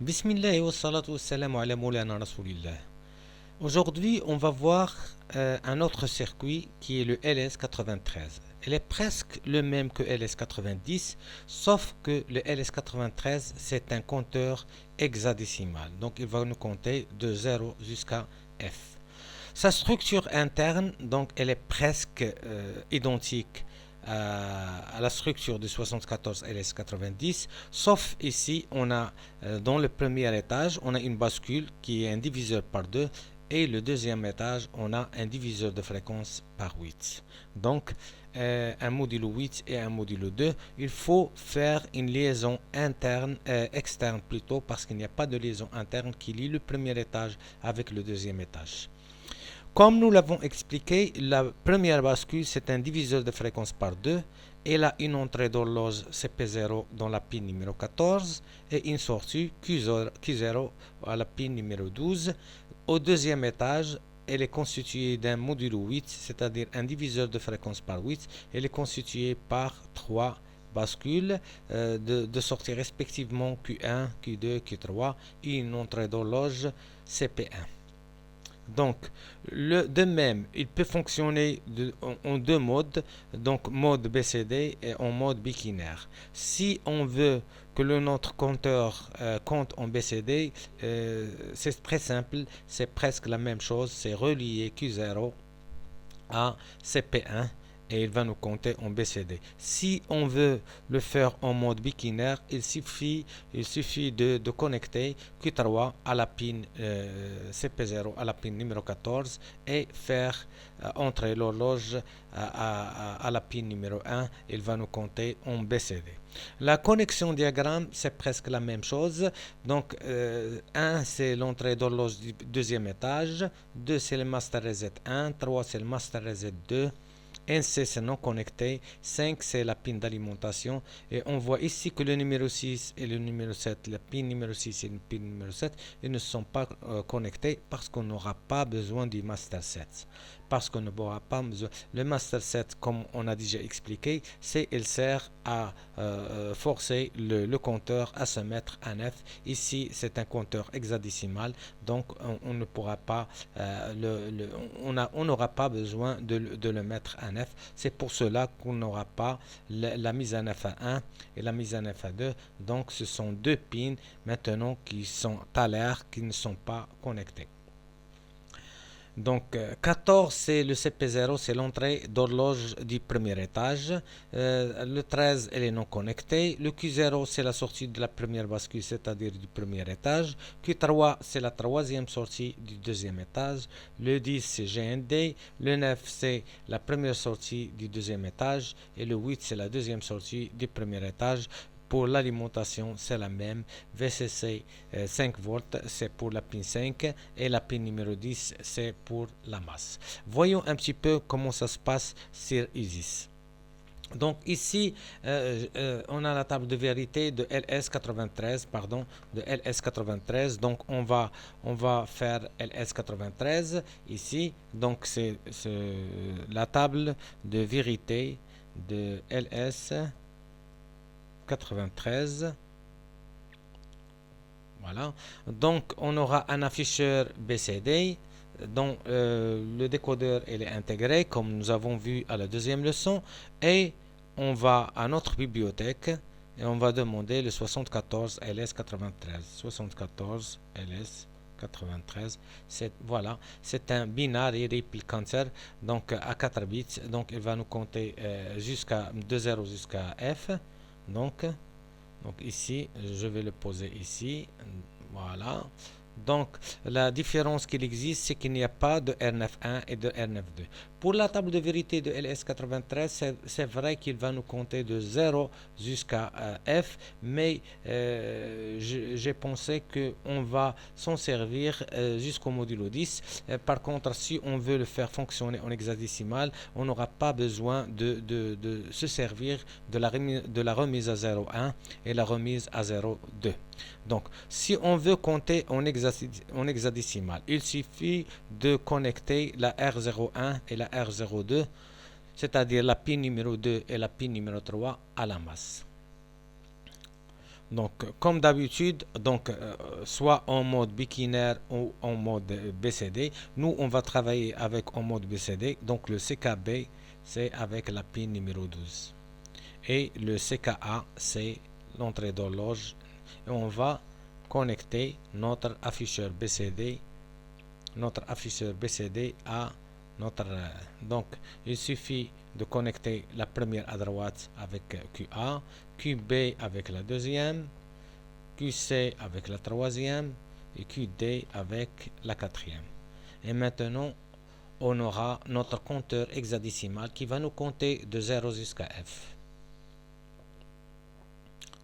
Bismillah wa salatu wa salam ala moulana rasoulillah. Aujourd'hui, on va voir un autre circuit qui est le LS93. Il est presque le même que LS90, sauf que le LS93, c'est un compteur hexadécimal. Donc, il va nous compter de 0 jusqu'à F. Sa structure interne, donc, elle est presque identique à la structure du 74 LS90, sauf ici, on a dans le premier étage, on a une bascule qui est un diviseur par 2 et le deuxième étage, on a un diviseur de fréquence par 8. Donc, un modulo 8 et un modulo 2, il faut faire une liaison interne, externe plutôt, parce qu'il n'y a pas de liaison interne qui lie le premier étage avec le deuxième étage. Comme nous l'avons expliqué, la première bascule, c'est un diviseur de fréquence par 2. Elle a une entrée d'horloge CP0 dans la pin numéro 14 et une sortie Q0 à la pin numéro 12. Au deuxième étage, elle est constituée d'un modulo 8, c'est-à-dire un diviseur de fréquence par 8. Elle est constituée par 3 bascules de sortie respectivement Q1, Q2, Q3 et une entrée d'horloge CP1. Donc, de même, il peut fonctionner en deux modes, donc mode BCD et en mode binaire. Si on veut que notre compteur compte en BCD, c'est très simple, c'est presque la même chose, c'est relier Q0 à CP1 et il va nous compter en BCD. Si on veut le faire en mode binaire, il suffit de connecter Q3 à la pin CP0 à la pin numéro 14 et faire entrer l'horloge à la pin numéro 1. Il va nous compter en BCD. La connexion diagramme, c'est presque la même chose. Donc, 1, c'est l'entrée d'horloge du deuxième étage. 2, c'est le master reset 1. 3, c'est le master reset 2. NC, c'est non connecté. 5, c'est la pin d'alimentation. Et on voit ici que le numéro 6 et le numéro 7, la pin numéro 6 et le pin numéro 7, ils ne sont pas connectés parce qu'on n'aura pas besoin du master 7. Parce qu'on n'aura pas besoin. Le master 7, comme on a déjà expliqué, il sert à forcer le compteur à se mettre à 9. Ici, c'est un compteur hexadécimal, donc on ne pourra pas, on n'aura pas besoin de le mettre à 9. C'est pour cela qu'on n'aura pas la mise à 9 à 1 et la mise à 9 à 2. Donc, ce sont deux pins maintenant qui sont à l'air, qui ne sont pas connectés. Donc, 14, c'est le CP0, c'est l'entrée d'horloge du premier étage. Le 13, elle est non connectée. Le Q0, c'est la sortie de la première bascule, c'est-à-dire du premier étage. Q3, c'est la troisième sortie du deuxième étage. Le 10, c'est GND. Le 9, c'est la première sortie du deuxième étage. Et le 8, c'est la deuxième sortie du premier étage. Pour l'alimentation, c'est la même. VCC 5 volts, c'est pour la pin 5 et la pin numéro 10, c'est pour la masse. Voyons un petit peu comment ça se passe sur ISIS. Donc ici, on a la table de vérité de LS93, pardon, de LS93. Donc on va faire LS93 ici. Donc c'est la table de vérité de LS 93. Voilà. Donc, on aura un afficheur BCD dont le décodeur est intégré, comme nous avons vu à la deuxième leçon. Et on va à notre bibliothèque et on va demander le 74 LS93. 74 LS93. Voilà, c'est un binary replicanter, donc à 4 bits. Donc, il va nous compter de 0 jusqu'à F. Donc ici, je vais le poser ici. Voilà. Donc, la différence qu'il existe, c'est qu'il n'y a pas de R91 et de R92. Pour la table de vérité de LS93, c'est vrai qu'il va nous compter de 0 jusqu'à F, mais j'ai pensé qu'on va s'en servir jusqu'au modulo 10. Par contre, si on veut le faire fonctionner en hexadécimal, on n'aura pas besoin de se servir de la remise à 0,1 et la remise à 0,2. Donc, si on veut compter en hexadécimal, il suffit de connecter la R01 et la R02, c'est-à-dire la pin numéro 2 et la pin numéro 3 à la masse. Donc, comme d'habitude, donc soit en mode binaire ou en mode BCD. Nous, on va travailler avec en mode BCD. Donc, le CKB, c'est avec la pin numéro 12. Et le CKA, c'est l'entrée d'horloge. Et on va connecter notre afficheur BCD à notre... donc, il suffit de connecter la première à droite avec QA, QB avec la deuxième, QC avec la troisième et QD avec la quatrième. Et maintenant, on aura notre compteur hexadécimal qui va nous compter de 0 jusqu'à F.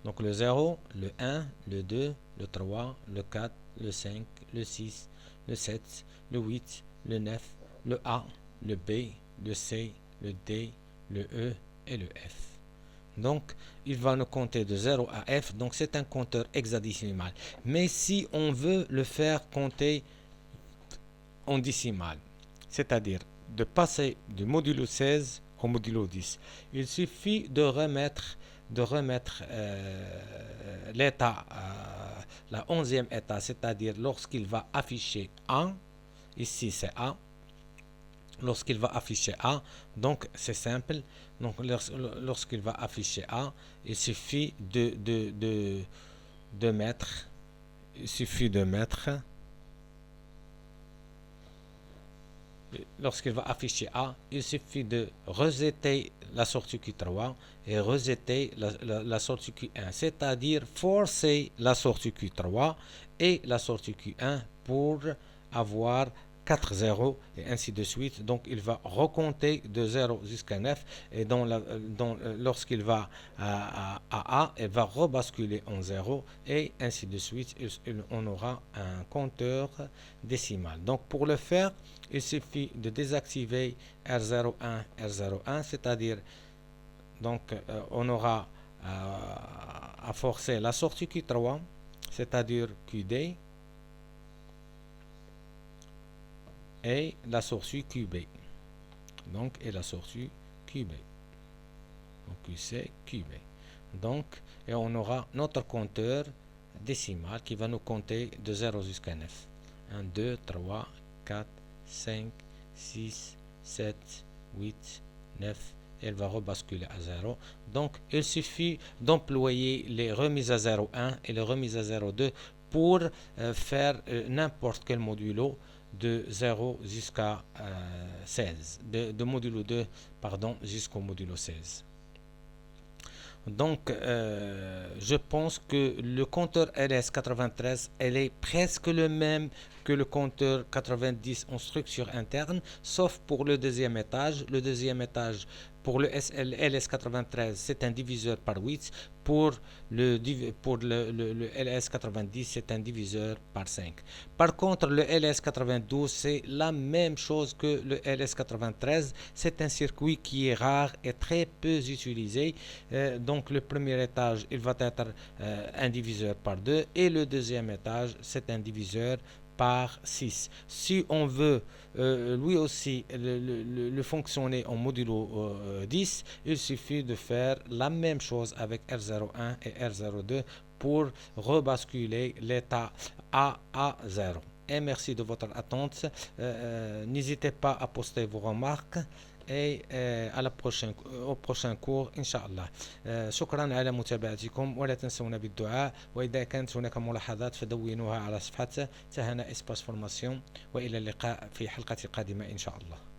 Donc le 0, le 1, le 2, le 3, le 4, le 5, le 6, le 7, le 8, le 9, le A, le B, le C, le D, le E et le F. Donc, il va nous compter de 0 à F. Donc, c'est un compteur hexadécimal. Mais si on veut le faire compter en décimal, c'est-à-dire de passer du modulo 16 au modulo 10, il suffit de remettre l'état, la 11e état, c'est-à-dire lorsqu'il va afficher 1, ici c'est A, lorsqu'il va afficher A, donc c'est simple, donc lorsqu'il va afficher A, il suffit de mettre, lorsqu'il va afficher A, il suffit de resetter la sortie Q3 et resetter la sortie Q1, c'est-à-dire forcer la sortie Q3 et la sortie Q1 pour avoir 4 0 et ainsi de suite. Donc il va recompter de 0 jusqu'à 9 et lorsqu'il va à A, il va rebasculer en 0 et ainsi de suite. On aura un compteur décimal. Donc pour le faire, il suffit de désactiver R01, R01, c'est-à-dire donc on aura à forcer la sortie Q3, c'est-à-dire QD, et la sortie QB. Donc, et la sortie QB. Donc, QC, QB. Donc, et on aura notre compteur décimal qui va nous compter de 0 jusqu'à 9. 1, 2, 3, 4, 5, 6, 7, 8, 9. Elle va rebasculer à 0. Donc, il suffit d'employer les remises à 0,1 et les remises à 0,2 pour faire n'importe quel modulo de 0 jusqu'à 16, de modulo 2, pardon, jusqu'au modulo 16. Donc, je pense que le compteur LS93, elle est presque le même que le compteur 90 en structure interne, sauf pour le deuxième étage. Le deuxième étage, pour le LS93, c'est un diviseur par 8. Pour le LS90, c'est un diviseur par 5. Par contre, le LS92, c'est la même chose que le LS93. C'est un circuit qui est rare et très peu utilisé. Donc, le premier étage, il va être un diviseur par 2 et le deuxième étage, c'est un diviseur par 6. Si on veut lui aussi le fonctionner en modulo 10, il suffit de faire la même chose avec R01 et R02 pour rebasculer l'état A à 0. Et merci de votre attente. N'hésitez pas à poster vos remarques et au prochain cours إن شاء الله. شكرا على متابعتكم ولا تنسونا بالدعاء وإذا كانت هناك ملاحظات فدونوها على صفحة تهانى إسباس فورماسيون وإلى اللقاء في حلقة قادمة إن شاء الله.